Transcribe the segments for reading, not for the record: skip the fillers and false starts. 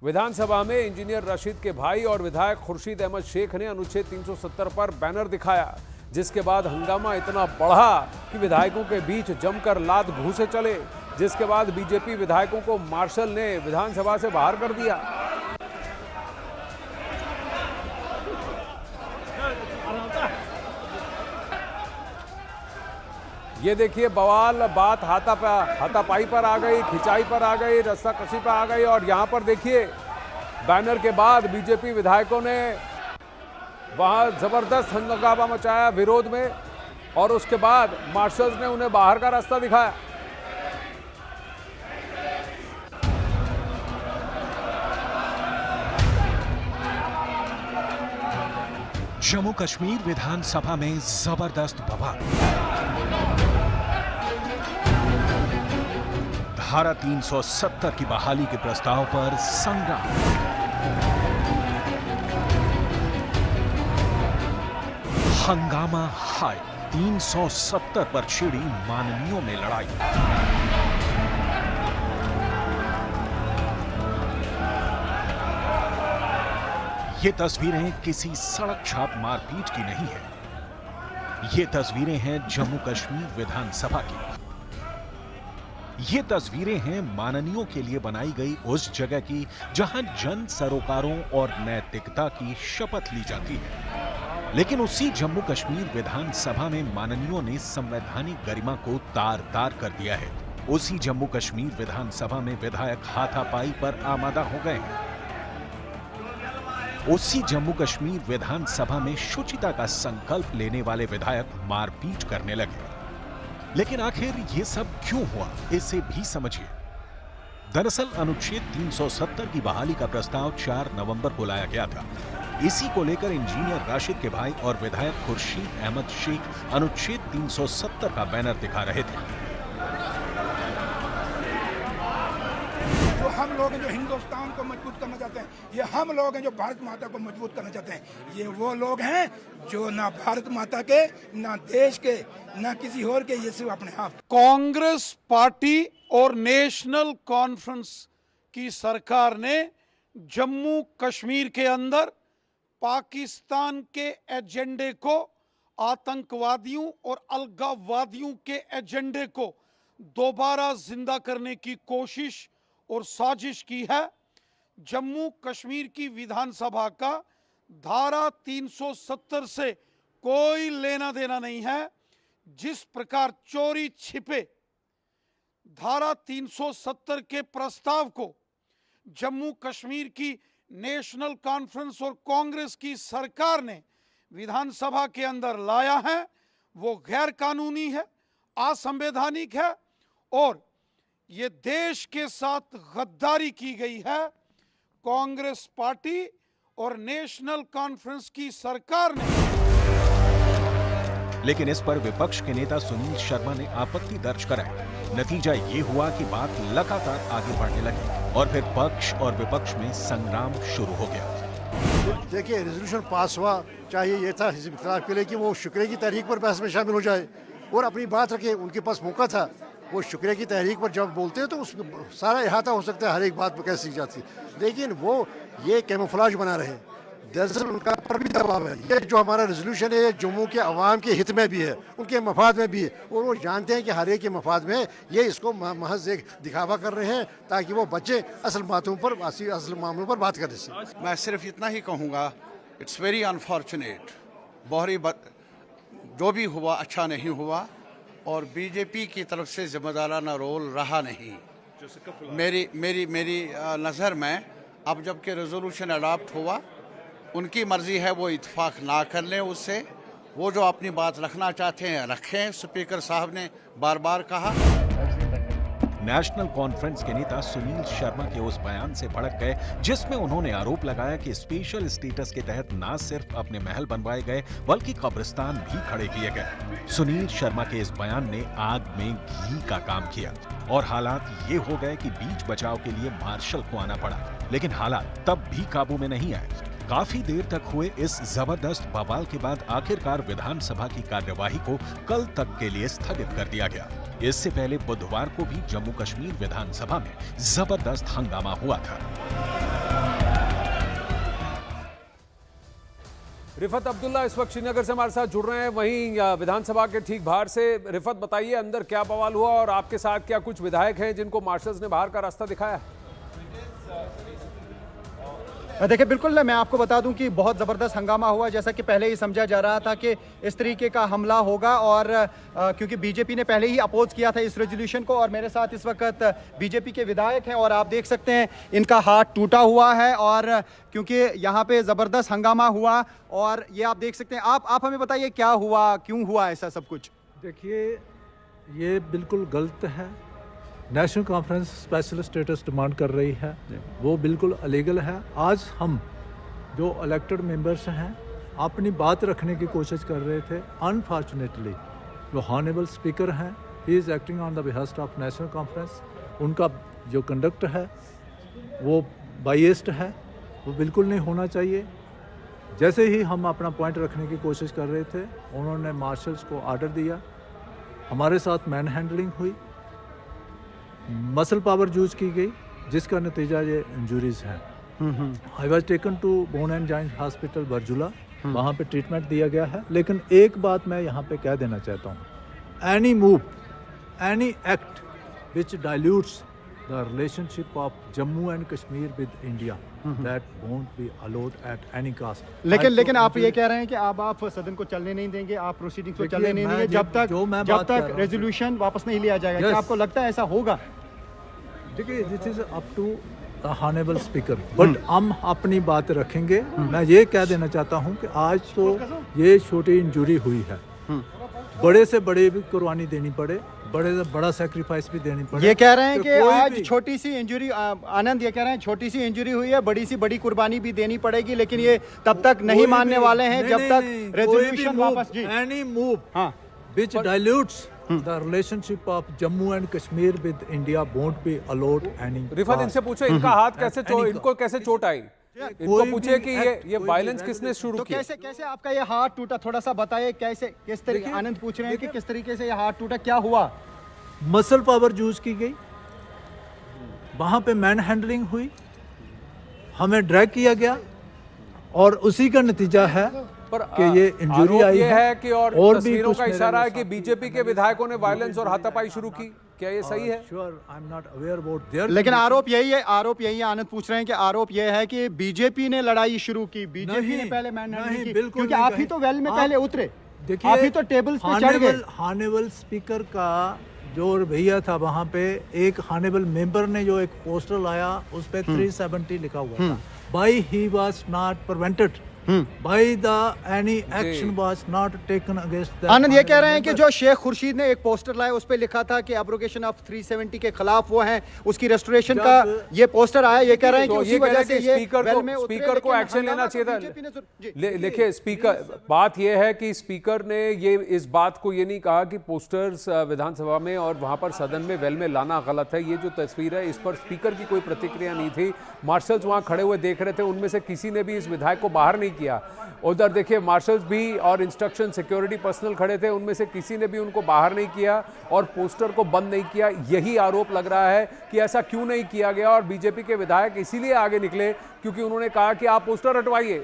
विधानसभा में इंजीनियर रशीद के भाई और विधायक खुर्शीद अहमद शेख ने अनुच्छेद 370 पर बैनर दिखाया, जिसके बाद हंगामा इतना बढ़ा कि विधायकों के बीच जमकर लात घूंसे चले, जिसके बाद बीजेपी विधायकों को मार्शल ने विधानसभा से बाहर कर दिया। ये देखिए बवाल, बात हाथापाई पर आ गई, खिंचाई पर आ गई, रस्साकशी पर आ गई। और यहाँ पर देखिए बैनर के बाद बीजेपी विधायकों ने वहाँ जबरदस्त हंगामा मचाया विरोध में, और उसके बाद मार्शल्स ने उन्हें बाहर का रास्ता दिखाया। जम्मू कश्मीर विधानसभा में जबरदस्त बवाल। धारा 370 की बहाली के प्रस्ताव पर संग्राम। हंगामा हाई, 370 पर छिड़ी माननीयों में लड़ाई। ये तस्वीरें किसी सड़क छाप मारपीट की नहीं है। ये तस्वीरें हैं जम्मू कश्मीर विधानसभा की। ये तस्वीरें हैं माननीयों के लिए बनाई गई उस जगह की जहां जन सरोकारों और नैतिकता की शपथ ली जाती है। लेकिन उसी जम्मू कश्मीर विधानसभा में माननीयों ने संवैधानिक गरिमा को तार-तार कर दिया है। उसी जम्मू कश्मीर विधानसभा में विधायक हाथापाई पर आमादा हो गए हैं। उसी जम्मू कश्मीर विधानसभा में शुचिता का संकल्प लेने वाले विधायक मारपीट करने लगे। लेकिन आखिर ये सब क्यों हुआ, इसे भी समझिए। दरअसल अनुच्छेद 370 की बहाली का प्रस्ताव 4 नवंबर को लाया गया था। इसी को लेकर इंजीनियर राशिद के भाई और विधायक खुर्शीद अहमद शेख अनुच्छेद 370 का बैनर दिखा रहे थे। जो हम लोग हैं जो हिंदुस्तान को मजबूत करना चाहते हैं, ये हम लोग हैं जो भारत माता को मजबूत करना चाहते हैं, ये वो लोग हैं जो ना भारत माता के, ना देश के, ना किसी और के, ये सिर्फ अपने आप। कांग्रेस पार्टी और नेशनल कॉन्फ्रेंस की सरकार ने जम्मू कश्मीर के अंदर पाकिस्तान के एजेंडे को, आतंकवादियों और अलगाववादियों के एजेंडे को दोबारा जिंदा करने की कोशिश और साजिश की है। जम्मू कश्मीर की विधानसभा का धारा 370 से कोई लेना देना नहीं है। जिस प्रकार चोरी छिपे धारा 370 के प्रस्ताव को जम्मू कश्मीर की नेशनल कॉन्फ्रेंस और कांग्रेस की सरकार ने विधानसभा के अंदर लाया है, वो गैर कानूनी है, असंवैधानिक है और ये देश के साथ गद्दारी की गई है। कांग्रेस पार्टी और नेशनल कॉन्फ्रेंस की सरकार ने। लेकिन इस पर विपक्ष के नेता सुनील शर्मा ने आपत्ति दर्ज कराई। नतीजा ये हुआ कि बात लगातार आगे बढ़ने लगी और फिर पक्ष और विपक्ष में संग्राम शुरू हो गया। देखिए रेजोल्यूशन पास हुआ, चाहिए ये था हिज़्ब इख्तिलाफ के लिए कि वो शुक्रिया की तहरीक पर बहस में शामिल हो जाए और अपनी बात रखे। उनके पास मौका था, वो शुक्रिया की तहरीक पर जब बोलते हैं तो उस सारा इहाता हो सकता है, हर एक बात पर कैसे जाती, लेकिन वो ये कैमोफ्लेज बना रहे। दरअसल उनका पर भी दबाव है। ये जो हमारा रेजोल्यूशन है जम्मू के अवाम के हित में भी है, उनके मफाद में भी है और वो जानते हैं कि हर एक के मफाद में ये इसको महज एक दिखावा कर रहे हैं ताकि वो बच्चे असल बातों पर, असल मामलों पर बात कर सकें। मैं सिर्फ इतना ही कहूँगा, इट्स वेरी अनफॉर्चुनेट, जो भी हुआ अच्छा नहीं हुआ और बीजेपी की तरफ से जिम्मेदाराना रोल रहा नहीं। मेरी नज़र में अब जबकि रेजोल्यूशन अडॉप्ट हुआ, उनकी मर्जी है वो इत्तेफाक ना कर लें उससे, वो जो अपनी बात रखना चाहते हैं रखें। स्पीकर साहब ने बार बार कहा। नेशनल कॉन्फ्रेंस के नेता सुनील शर्मा के उस बयान से भड़क गए जिसमें उन्होंने आरोप लगाया कि स्पेशल स्टेटस के तहत न सिर्फ अपने महल बनवाए गए बल्कि कब्रिस्तान भी खड़े किए गए। सुनील शर्मा के इस बयान ने आग में घी का काम किया और हालात ये हो गए कि बीच बचाव के लिए मार्शल को आना पड़ा, लेकिन हालात तब भी काबू में नहीं आए। काफी देर तक हुए इस जबरदस्त बवाल के बाद आखिरकार विधानसभा की कार्यवाही को कल तक के लिए स्थगित कर दिया गया। इससे पहले बुधवार को भी जम्मू कश्मीर विधानसभा में जबरदस्त हंगामा हुआ था। रिफत अब्दुल्ला इस वक्त श्रीनगर से हमारे साथ जुड़ रहे हैं, वहीं विधानसभा के ठीक बाहर से। रिफत, बताइए अंदर क्या बवाल हुआ और आपके साथ क्या कुछ विधायक हैं जिनको मार्शल्स ने बाहर का रास्ता दिखाया? देखिए, बिल्कुल मैं आपको बता दूं कि बहुत ज़बरदस्त हंगामा हुआ, जैसा कि पहले ही समझा जा रहा था कि इस तरीके का हमला होगा। और क्योंकि बीजेपी ने पहले ही अपोज किया था इस रेजोल्यूशन को, और मेरे साथ इस वक्त बीजेपी के विधायक हैं और आप देख सकते हैं इनका हाथ टूटा हुआ है। और क्योंकि यहाँ पे ज़बरदस्त हंगामा हुआ और ये आप देख सकते हैं। आप हमें बताइए क्या हुआ, क्यों हुआ ऐसा सब कुछ? देखिए, ये बिल्कुल गलत है। National conference special status demand कर रही है, वो बिल्कुल अलीगल है। आज हम जो इलेक्टेड मेंबर्स हैं अपनी बात रखने की कोशिश कर रहे थे। अनफॉर्चुनेटली जो हॉनेबल स्पीकर हैं, he is acting on the behalf of national conference. उनका जो कंडक्ट है वो बाइस्ड है, वो बिल्कुल नहीं होना चाहिए। जैसे ही हम अपना पॉइंट रखने की कोशिश कर रहे थे, उन्होंने मार्शल्स को ऑर्डर दिया, हमारे साथ मैन हैंडलिंग हुई, मसल पावर यूज की गई, जिसका नतीजा ये इंजरीज हैं। I was taken to bone and joint hospital Barzulla, वहाँ पे ट्रीटमेंट दिया गया है। लेकिन एक बात मैं यहाँ पे कह देना चाहता हूँ, any move, any act which dilutes the relationship of Jammu and Kashmir with India, that won't be allowed at any cost. लेकिन आप ये कह रहे हैं कि अब आप सदन को चलने नहीं देंगे, आप प्रोसीडिंग्स को चलने नहीं देंगे जब तक रेजोल्यूशन वापस नहीं लिया जाएगा। क्या आपको लगता है ऐसा होगा? देखिए, this is up to honourable speaker, but हम अपनी बात रखेंगे। मैं ये कह देना चाहता हूँ कि आज तो ये छोटी इंजरी हुई है, बड़े से बड़े भी कुर्बानी देनी पड़े, बड़े से बड़ा सेक्रीफाइस भी देनी पड़े। ये कह रहे हैं कि आज छोटी सी इंजरी, आनंद ये कह रहे हैं छोटी सी इंजरी हुई है, बड़ी सी बड़ी कुर्बानी भी देनी पड़ेगी, लेकिन ये तब तक नहीं मानने वाले हैं जब तक रेजोल्यूशन वापस। जी, any move which dilutes the relationship of Jammu and Kashmir with India won't be allowed any. Rifat, इनसे पूछे इनका हाथ कैसे इनको कैसे चोट आई? इनको पूछे कि ये वायलेंस किसने शुरू तो किया? कैसे आपका ये हाथ टूटा, थोड़ा सा बताइए कैसे, किस तरीके? आनंद पूछ रहे हैं कि किस तरीके से ये हाथ टूटा, क्या हुआ? मसल पावर यूज की गई, वहां पे मैन हैंडलिंग हुई, हमें ड्रैग किया गया और उसी का नतीजा है पर कि ये इंजरी आई है कि और भी तस्वीरों कुछ का इशारा है कि मेरे बीजेपी के विधायकों ने वायलेंस और हाथापाई शुरू की। क्या ये सही है? Sure, I am not aware about their. लेकिन आरोप यही है, आनंद पूछ रहे हैं कि आरोप यह है कि बीजेपी ने लड़ाई शुरू की, बीजेपी ने पहले मैन हैंडलिंग की, क्योंकि आप ही तो वेल में पहले उतरे, देखिए, आप ही तो टेबल्स पे चढ़ गए। हॉनेबल स्पीकर का जो रवैया था, वहाँ पे एक हॉनेबल मेंबर ने जो एक पोस्टर लाया, उस पे 370 लिखा हुआ था, by he was not prevented, by the any action was not taken against the. Anand ये कह रहे हैं कि जो शेख खुर्शीद ने एक पोस्टर लाया, उस पे लिखा था कि एब्रोगेशन ऑफ 370 के खिलाफ वो हैं, उसकी रेस्टोरेशन का ये पोस्टर आया। ये कह रहे हैं कि उसी वजह से ये स्पीकर को एक्शन लेना चाहिए था। देखिए, स्पीकर, बात यह है कि स्पीकर ने ये इस बात को ये नहीं कहा कि पोस्टर्स विधानसभा में और वहां पर सदन में वेल में लाना गलत है। ये जो तस्वीर है, इस पर स्पीकर की कोई प्रतिक्रिया नहीं थी। मार्शल्स वहां खड़े हुए देख रहे थे, उनमें से किसी ने भी इस विधायक को बाहर नहीं किया। उधर देखिए, मार्शल्स भी और इंस्ट्रक्शन सिक्योरिटी पर्सनल खड़े थे, उनमें से किसी ने भी उनको बाहर नहीं किया और पोस्टर को बंद नहीं किया। यही आरोप लग रहा है कि ऐसा क्यों नहीं किया गया, और बीजेपी के विधायक इसीलिए आगे निकले क्योंकि उन्होंने कहा कि आप पोस्टर हटवाइए।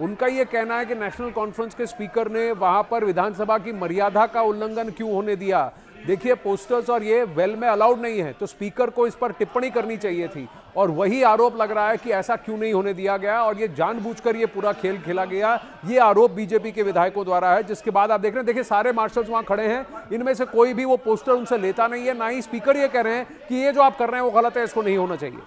उनका ये कहना है कि नेशनल कॉन्फ्रेंस के स्पीकर ने वहां पर विधानसभा की मर्यादा का उल्लंघन क्यों होने दिया। देखिए, पोस्टर्स और ये वेल में अलाउड नहीं है, तो स्पीकर को इस पर टिप्पणी करनी चाहिए थी, और वही आरोप लग रहा है कि ऐसा क्यों नहीं होने दिया गया और ये जानबूझकर ये पूरा खेल खेला गया। ये आरोप बीजेपी के विधायकों द्वारा है, जिसके बाद आप देख रहे हैं, देखिए सारे मार्शल्स वहां खड़े हैं, इनमें से कोई भी वो पोस्टर उनसे लेता नहीं है, ना ही स्पीकर ये कह रहे हैं कि ये जो आप कर रहे हैं वो गलत है, इसको नहीं होना चाहिए।